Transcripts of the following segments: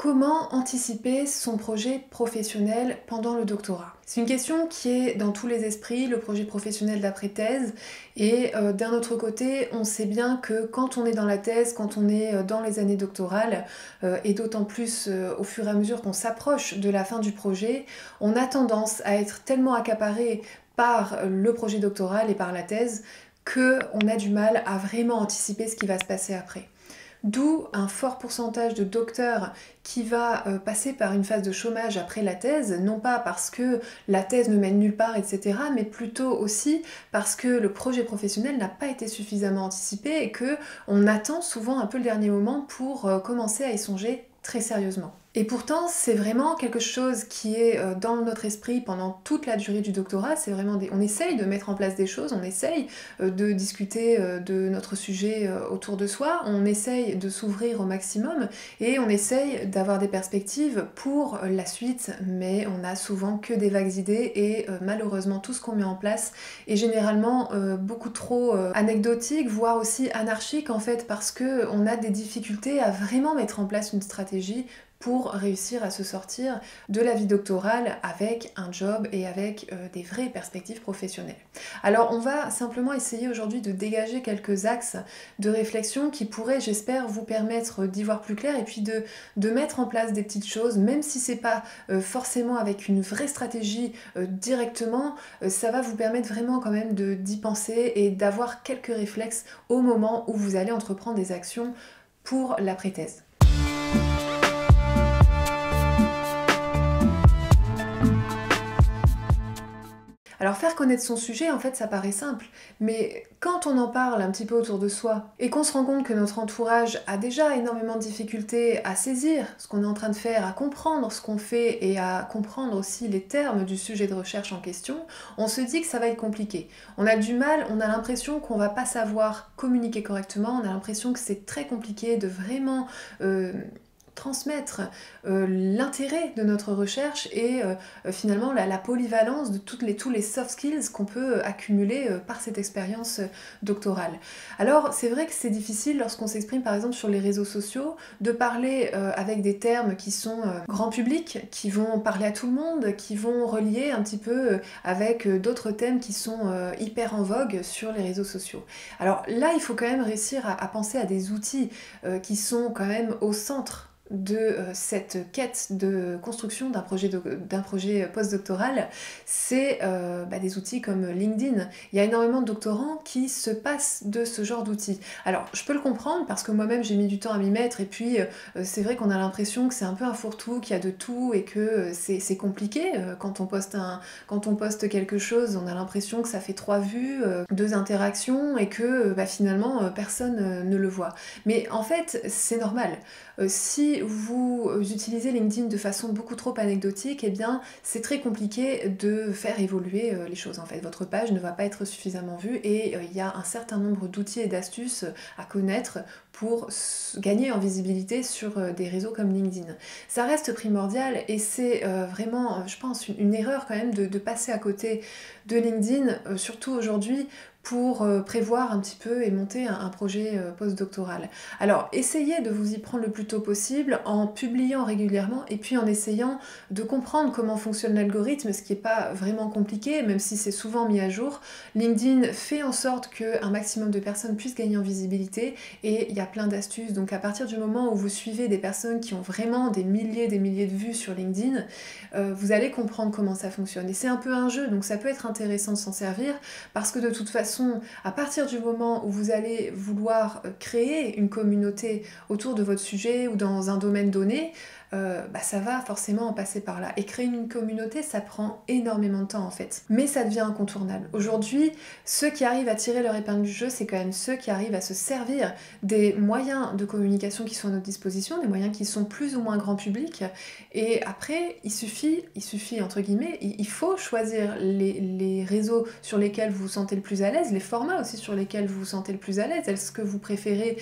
Comment anticiper son projet professionnel pendant le doctorat? C'est une question qui est dans tous les esprits, le projet professionnel d'après-thèse. Et d'un autre côté, on sait bien que quand on est dans la thèse, quand on est dans les années doctorales, et d'autant plus au fur et à mesure qu'on s'approche de la fin du projet, on a tendance à être tellement accaparé par le projet doctoral et par la thèse qu'on a du mal à vraiment anticiper ce qui va se passer après. D'où un fort pourcentage de docteurs qui va passer par une phase de chômage après la thèse, non pas parce que la thèse ne mène nulle part, etc., mais plutôt aussi parce que le projet professionnel n'a pas été suffisamment anticipé et qu'on attend souvent un peu le dernier moment pour commencer à y songer très sérieusement. Et pourtant, c'est vraiment quelque chose qui est dans notre esprit pendant toute la durée du doctorat. C'est vraiment on essaye de mettre en place des choses, on essaye de discuter de notre sujet autour de soi, on essaye de s'ouvrir au maximum et on essaye d'avoir des perspectives pour la suite, mais on a souvent que des vagues idées et malheureusement tout ce qu'on met en place est généralement beaucoup trop anecdotique, voire aussi anarchique en fait, parce qu'on a des difficultés à vraiment mettre en place une stratégie pour réussir à se sortir de la vie doctorale avec un job et avec des vraies perspectives professionnelles. Alors on va simplement essayer aujourd'hui de dégager quelques axes de réflexion qui pourraient, j'espère, vous permettre d'y voir plus clair et puis de mettre en place des petites choses, même si c'est pas forcément avec une vraie stratégie directement, ça va vous permettre vraiment quand même d'y penser et d'avoir quelques réflexes au moment où vous allez entreprendre des actions pour l'après-thèse. Alors faire connaître son sujet, en fait, ça paraît simple, mais quand on en parle un petit peu autour de soi et qu'on se rend compte que notre entourage a déjà énormément de difficultés à saisir ce qu'on est en train de faire, à comprendre ce qu'on fait et à comprendre aussi les termes du sujet de recherche en question, on se dit que ça va être compliqué. On a du mal, on a l'impression qu'on va pas savoir communiquer correctement, on a l'impression que c'est très compliqué de vraiment transmettre l'intérêt de notre recherche et finalement la polyvalence de tous les soft skills qu'on peut accumuler par cette expérience doctorale. Alors c'est vrai que c'est difficile lorsqu'on s'exprime par exemple sur les réseaux sociaux de parler avec des termes qui sont grand public, qui vont parler à tout le monde, qui vont relier un petit peu avec d'autres thèmes qui sont hyper en vogue sur les réseaux sociaux. Alors là il faut quand même réussir à penser à des outils qui sont quand même au centre de cette quête de construction d'un projet postdoctoral, c'est des outils comme LinkedIn. Il y a énormément de doctorants qui se passent de ce genre d'outils. Alors, je peux le comprendre parce que moi-même j'ai mis du temps à m'y mettre et puis c'est vrai qu'on a l'impression que c'est un peu un fourre-tout, qu'il y a de tout et que c'est compliqué. Quand on poste quelque chose, on a l'impression que ça fait 3 vues, 2 interactions et que finalement personne ne le voit. Mais en fait, c'est normal. Si vous utilisez LinkedIn de façon beaucoup trop anecdotique, eh bien c'est très compliqué de faire évoluer les choses en fait. Votre page ne va pas être suffisamment vue et il y a un certain nombre d'outils et d'astuces à connaître pour gagner en visibilité sur des réseaux comme LinkedIn. Ça reste primordial et c'est vraiment, je pense, une erreur quand même de passer à côté de LinkedIn, surtout aujourd'hui, pour prévoir un petit peu et monter un projet postdoctoral. Alors, essayez de vous y prendre le plus tôt possible en publiant régulièrement et puis en essayant de comprendre comment fonctionne l'algorithme, ce qui n'est pas vraiment compliqué, même si c'est souvent mis à jour. LinkedIn fait en sorte qu'un maximum de personnes puissent gagner en visibilité et il y a plein d'astuces. Donc à partir du moment où vous suivez des personnes qui ont vraiment des milliers de vues sur LinkedIn, vous allez comprendre comment ça fonctionne. Et c'est un peu un jeu, donc ça peut être intéressant de s'en servir parce que de toute façon, à partir du moment où vous allez vouloir créer une communauté autour de votre sujet ou dans un domaine donné, ça va forcément en passer par là. Et créer une communauté, ça prend énormément de temps en fait. Mais ça devient incontournable. Aujourd'hui, ceux qui arrivent à tirer leur épingle du jeu, c'est quand même ceux qui arrivent à se servir des moyens de communication qui sont à notre disposition, des moyens qui sont plus ou moins grand public. Et après, il suffit entre guillemets, il faut choisir les réseaux sur lesquels vous vous sentez le plus à l'aise, les formats aussi sur lesquels vous vous sentez le plus à l'aise. Est-ce que vous préférez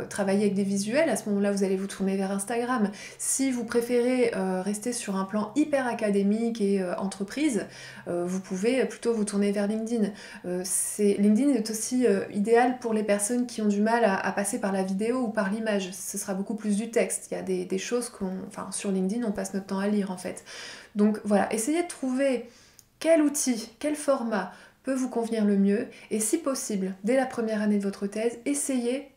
travailler avec des visuels? À ce moment-là, vous allez vous tourner vers Instagram. Si vous préférez rester sur un plan hyper académique et entreprise, vous pouvez plutôt vous tourner vers LinkedIn. LinkedIn est aussi idéal pour les personnes qui ont du mal à passer par la vidéo ou par l'image. Ce sera beaucoup plus du texte. Il y a des choses sur LinkedIn, on passe notre temps à lire en fait. Donc voilà, essayez de trouver quel outil, quel format peut vous convenir le mieux, et si possible, dès la première année de votre thèse, essayez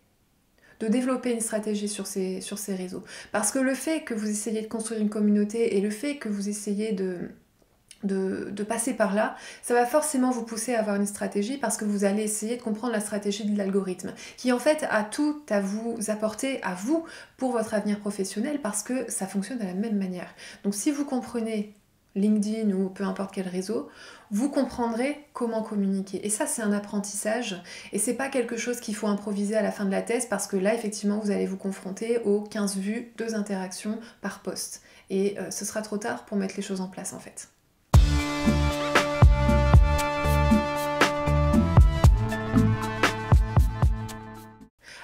de développer une stratégie sur ces réseaux. Parce que le fait que vous essayez de construire une communauté et le fait que vous essayez de passer par là, ça va forcément vous pousser à avoir une stratégie parce que vous allez essayer de comprendre la stratégie de l'algorithme, qui en fait a tout à vous apporter, à vous, pour votre avenir professionnel, parce que ça fonctionne de la même manière. Donc si vous comprenez LinkedIn ou peu importe quel réseau, vous comprendrez comment communiquer. Et ça, c'est un apprentissage et c'est pas quelque chose qu'il faut improviser à la fin de la thèse parce que là, effectivement, vous allez vous confronter aux 15 vues, 2 interactions par poste. Et ce sera trop tard pour mettre les choses en place en fait.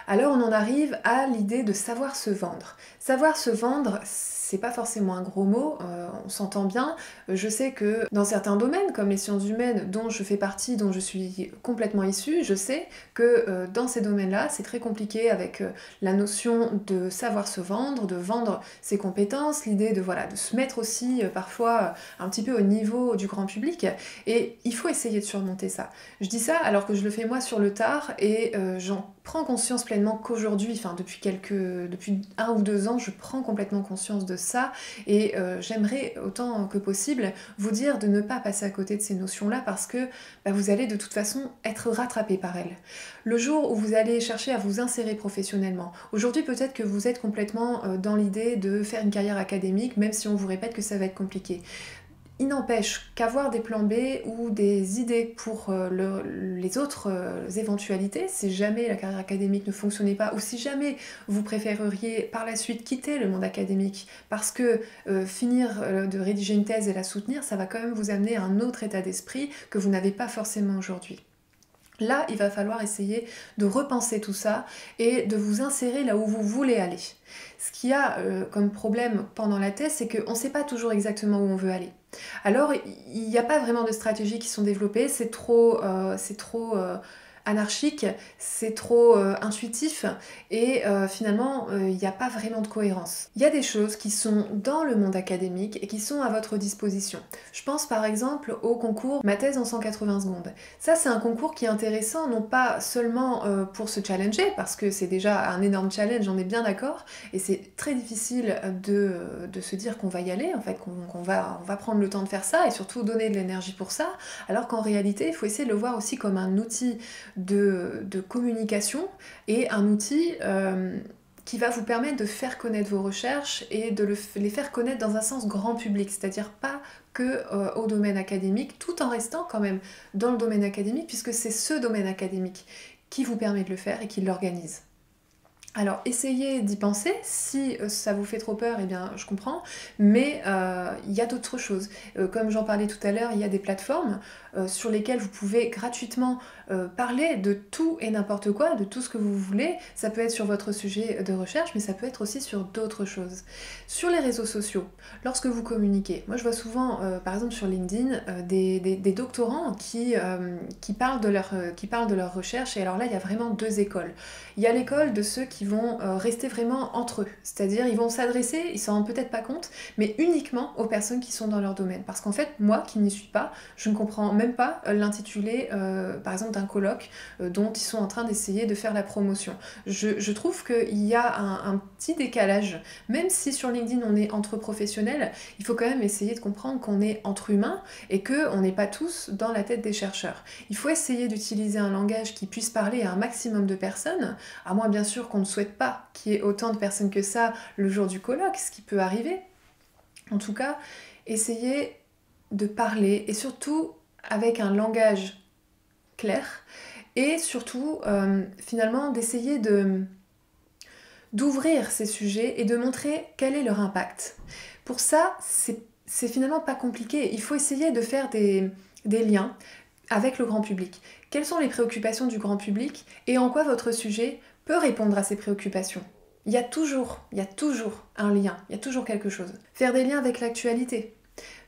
Alors on en arrive à l'idée de savoir se vendre. Savoir se vendre, c'est pas forcément un gros mot, on s'entend bien. Je sais que dans certains domaines, comme les sciences humaines, dont je fais partie, dont je suis complètement issue, je sais que dans ces domaines-là, c'est très compliqué avec la notion de savoir se vendre, de vendre ses compétences, l'idée de se mettre aussi parfois un petit peu au niveau du grand public, et il faut essayer de surmonter ça. Je dis ça alors que je le fais moi sur le tard, et j'en prends conscience pleinement qu'aujourd'hui, depuis 1 ou 2 ans, je prends complètement conscience de ça, et j'aimerais autant que possible vous dire de ne pas passer à côté de ces notions-là parce que vous allez de toute façon être rattrapé par elles. Le jour où vous allez chercher à vous insérer professionnellement, aujourd'hui peut-être que vous êtes complètement dans l'idée de faire une carrière académique, même si on vous répète que ça va être compliqué. Il n'empêche qu'avoir des plans B ou des idées pour les autres éventualités, si jamais la carrière académique ne fonctionnait pas, ou si jamais vous préféreriez par la suite quitter le monde académique, parce que finir de rédiger une thèse et la soutenir, ça va quand même vous amener à un autre état d'esprit que vous n'avez pas forcément aujourd'hui. Là, il va falloir essayer de repenser tout ça et de vous insérer là où vous voulez aller. Ce qu'il y a comme problème pendant la thèse, c'est qu'on ne sait pas toujours exactement où on veut aller. Alors, il n'y a pas vraiment de stratégies qui sont développées, c'est trop anarchique, c'est trop intuitif, et finalement, il n'y a pas vraiment de cohérence. Il y a des choses qui sont dans le monde académique et qui sont à votre disposition. Je pense par exemple au concours Ma thèse en 180 secondes. Ça, c'est un concours qui est intéressant, non pas seulement pour se challenger, parce que c'est déjà un énorme challenge, on est bien d'accord, et c'est très difficile de se dire qu'on va y aller, en fait, on va prendre le temps de faire ça, et surtout donner de l'énergie pour ça, alors qu'en réalité, il faut essayer de le voir aussi comme un outil de communication et un outil qui va vous permettre de faire connaître vos recherches et de les faire connaître dans un sens grand public, c'est-à-dire pas que au domaine académique, tout en restant quand même dans le domaine académique, puisque c'est ce domaine académique qui vous permet de le faire et qui l'organise. Alors essayez d'y penser, si ça vous fait trop peur, eh bien je comprends, mais il y a d'autres choses. Comme j'en parlais tout à l'heure, il y a des plateformes sur lesquelles vous pouvez gratuitement parler de tout et n'importe quoi, de tout ce que vous voulez. Ça peut être sur votre sujet de recherche, mais ça peut être aussi sur d'autres choses. Sur les réseaux sociaux, lorsque vous communiquez, moi je vois souvent, par exemple sur LinkedIn, des doctorants qui parlent de leur recherche, et alors là il y a vraiment 2 écoles. Il y a l'école de ceux qui vont rester vraiment entre eux, c'est-à-dire ils vont s'adresser, ils s'en rendent peut-être pas compte, mais uniquement aux personnes qui sont dans leur domaine. Parce qu'en fait, moi qui n'y suis pas, je ne comprends même pas l'intitulé, par exemple, d'un colloque dont ils sont en train d'essayer de faire la promotion. Je trouve qu'il y a un petit décalage, même si sur LinkedIn on est entre professionnels, il faut quand même essayer de comprendre qu'on est entre humains et qu'on n'est pas tous dans la tête des chercheurs. Il faut essayer d'utiliser un langage qui puisse parler à un maximum de personnes, à moins bien sûr qu'on ne souhaite pas qu'il y ait autant de personnes que ça le jour du colloque, ce qui peut arriver. En tout cas, essayez de parler, et surtout avec un langage clair, et surtout finalement d'essayer d'ouvrir ces sujets et de montrer quel est leur impact. Pour ça, c'est finalement pas compliqué, il faut essayer de faire des liens avec le grand public. Quelles sont les préoccupations du grand public et en quoi votre sujet peut répondre à ces préoccupations? il y a toujours un lien, il y a toujours quelque chose. Faire des liens avec l'actualité.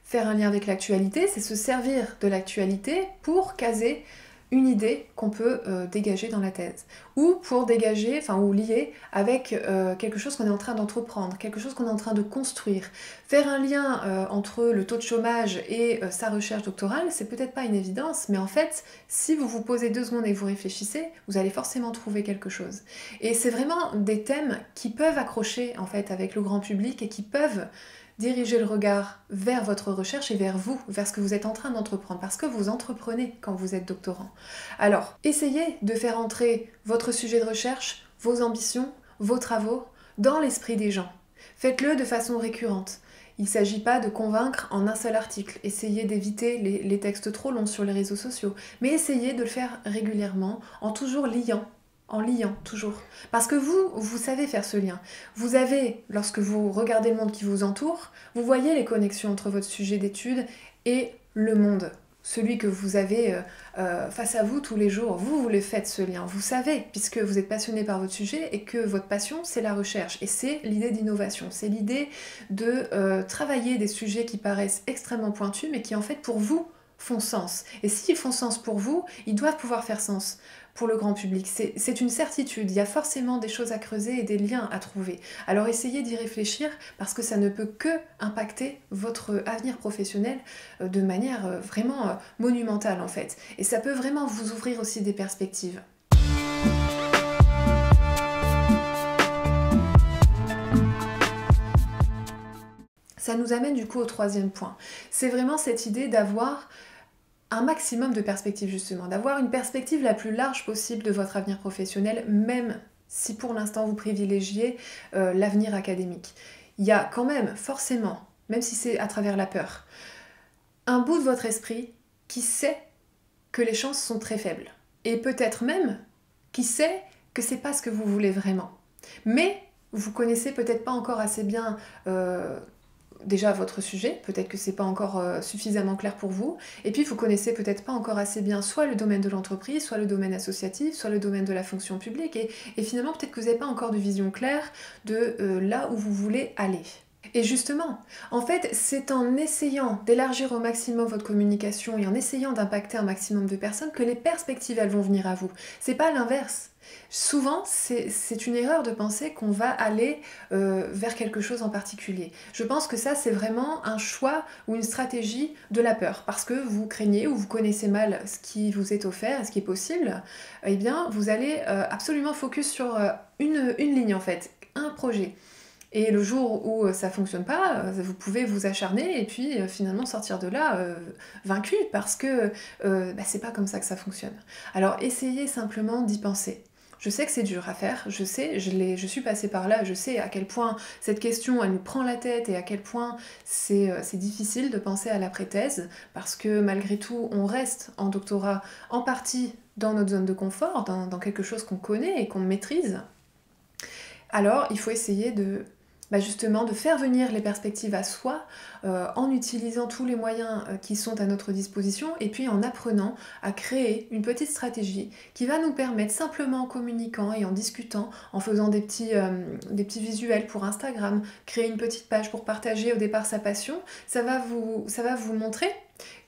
Faire un lien avec l'actualité, c'est se servir de l'actualité pour caser une idée qu'on peut dégager dans la thèse, ou pour dégager, enfin ou lier avec quelque chose qu'on est en train d'entreprendre, quelque chose qu'on est en train de construire. Faire un lien entre le taux de chômage et sa recherche doctorale, c'est peut-être pas une évidence, mais en fait, si vous vous posez 2 secondes et que vous réfléchissez, vous allez forcément trouver quelque chose. Et c'est vraiment des thèmes qui peuvent accrocher en fait avec le grand public et qui peuvent diriger le regard vers votre recherche et vers vous, vers ce que vous êtes en train d'entreprendre, parce que vous entreprenez quand vous êtes doctorant. Alors, essayez de faire entrer votre sujet de recherche, vos ambitions, vos travaux, dans l'esprit des gens. Faites-le de façon récurrente. Il ne s'agit pas de convaincre en un seul article. Essayez d'éviter les textes trop longs sur les réseaux sociaux, mais essayez de le faire régulièrement, en toujours liant. En liant, toujours. Parce que vous savez faire ce lien. Vous avez, lorsque vous regardez le monde qui vous entoure, vous voyez les connexions entre votre sujet d'étude et le monde. Celui que vous avez face à vous tous les jours. Vous le faites ce lien. Vous savez, puisque vous êtes passionné par votre sujet et que votre passion, c'est la recherche. Et c'est l'idée d'innovation. C'est l'idée de travailler des sujets qui paraissent extrêmement pointus, mais qui en fait, pour vous, font sens. Et s'ils font sens pour vous, ils doivent pouvoir faire sens pour le grand public. C'est une certitude, il y a forcément des choses à creuser et des liens à trouver. Alors essayez d'y réfléchir parce que ça ne peut que impacter votre avenir professionnel de manière vraiment monumentale en fait. Et ça peut vraiment vous ouvrir aussi des perspectives. Ça nous amène du coup au 3e point. C'est vraiment cette idée d'avoir un maximum de perspectives justement, d'avoir une perspective la plus large possible de votre avenir professionnel, même si pour l'instant vous privilégiez l'avenir académique. Il y a quand même forcément, même si c'est à travers la peur, un bout de votre esprit qui sait que les chances sont très faibles. Et peut-être même qui sait que c'est pas ce que vous voulez vraiment. Mais vous connaissez peut-être pas encore assez bien déjà votre sujet, peut-être que c'est pas encore suffisamment clair pour vous, et puis vous connaissez peut-être pas encore assez bien soit le domaine de l'entreprise, soit le domaine associatif, soit le domaine de la fonction publique, et finalement peut-être que vous n'avez pas encore de vision claire de là où vous voulez aller. Et justement, en fait, c'est en essayant d'élargir au maximum votre communication et en essayant d'impacter un maximum de personnes que les perspectives, elles vont venir à vous. C'est pas l'inverse. Souvent, c'est une erreur de penser qu'on va aller vers quelque chose en particulier. Je pense que ça, c'est vraiment un choix ou une stratégie de la peur. Parce que vous craignez ou vous connaissez mal ce qui vous est offert et ce qui est possible, eh bien, vous allez absolument focus sur une ligne, en fait, un projet. Et le jour où ça fonctionne pas, vous pouvez vous acharner et puis finalement sortir de là vaincu parce que c'est pas comme ça que ça fonctionne. Alors essayez simplement d'y penser. Je sais que c'est dur à faire, je sais, je suis passée par là, je sais à quel point cette question elle nous prend la tête et à quel point c'est difficile de penser à l'après-thèse parce que malgré tout on reste en doctorat en partie dans notre zone de confort, dans quelque chose qu'on connaît et qu'on maîtrise. Alors il faut essayer justement de faire venir les perspectives à soi en utilisant tous les moyens qui sont à notre disposition et puis en apprenant à créer une petite stratégie qui va nous permettre simplement en communiquant et en discutant, en faisant des petits visuels pour Instagram, créer une petite page pour partager au départ sa passion, ça va vous montrer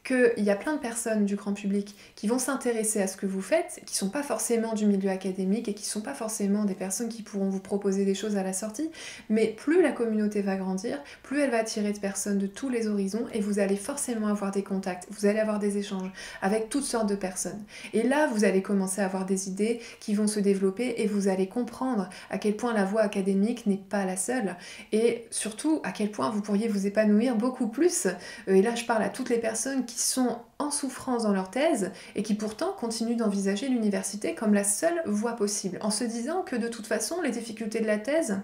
qu'il y a plein de personnes du grand public qui vont s'intéresser à ce que vous faites, qui ne sont pas forcément du milieu académique et qui ne sont pas forcément des personnes qui pourront vous proposer des choses à la sortie, mais plus la communauté va grandir, plus elle va attirer de personnes de tous les horizons et vous allez forcément avoir des contacts, vous allez avoir des échanges avec toutes sortes de personnes. Et là, vous allez commencer à avoir des idées qui vont se développer et vous allez comprendre à quel point la voie académique n'est pas la seule et surtout à quel point vous pourriez vous épanouir beaucoup plus. Et là, je parle à toutes les personnes qui sont en souffrance dans leur thèse et qui pourtant continuent d'envisager l'université comme la seule voie possible, en se disant que de toute façon, les difficultés de la thèse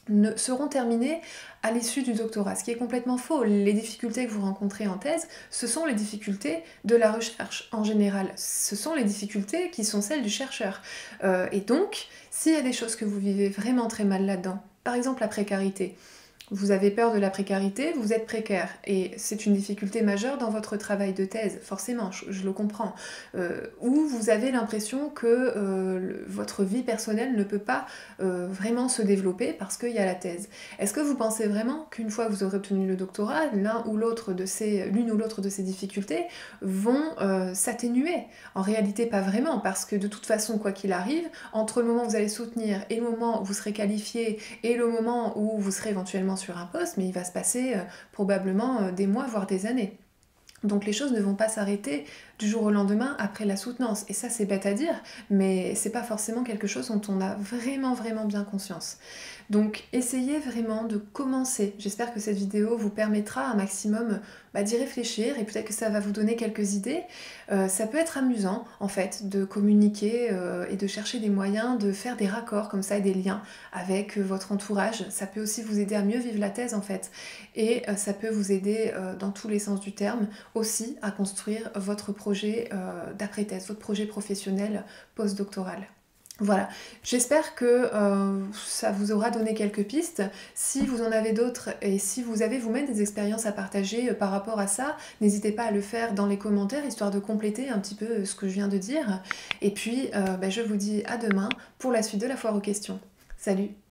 ne seront terminées à l'issue du doctorat, ce qui est complètement faux. Les difficultés que vous rencontrez en thèse, ce sont les difficultés de la recherche en général. Ce sont les difficultés qui sont celles du chercheur. Et donc, s'il y a des choses que vous vivez vraiment très mal là-dedans, par exemple la précarité, Vous avez peur de la précarité, vous êtes précaire. Et c'est une difficulté majeure dans votre travail de thèse, forcément, je le comprends. Ou vous avez l'impression que votre vie personnelle ne peut pas vraiment se développer parce qu'il y a la thèse. Est-ce que vous pensez vraiment qu'une fois que vous aurez obtenu le doctorat, l'une ou l'autre de ces difficultés vont s'atténuer? En réalité, pas vraiment, parce que de toute façon, quoi qu'il arrive, entre le moment où vous allez soutenir et le moment où vous serez qualifié et le moment où vous serez éventuellement sur un poste, mais il va se passer probablement des mois, voire des années. Donc les choses ne vont pas s'arrêter du jour au lendemain après la soutenance. Et ça, c'est bête à dire, mais c'est pas forcément quelque chose dont on a vraiment bien conscience. Donc essayez vraiment de commencer. J'espère que cette vidéo vous permettra un maximum d'y réfléchir et peut-être que ça va vous donner quelques idées. Ça peut être amusant en fait de communiquer et de chercher des moyens de faire des raccords comme ça et des liens avec votre entourage. Ça peut aussi vous aider à mieux vivre la thèse en fait. Et ça peut vous aider dans tous les sens du terme aussi à construire votre projet d'après-thèse, votre projet professionnel postdoctoral. Voilà, j'espère que ça vous aura donné quelques pistes. Si vous en avez d'autres et si vous avez vous-même des expériences à partager par rapport à ça, n'hésitez pas à le faire dans les commentaires, histoire de compléter un petit peu ce que je viens de dire. Et puis, je vous dis à demain pour la suite de la foire aux questions. Salut!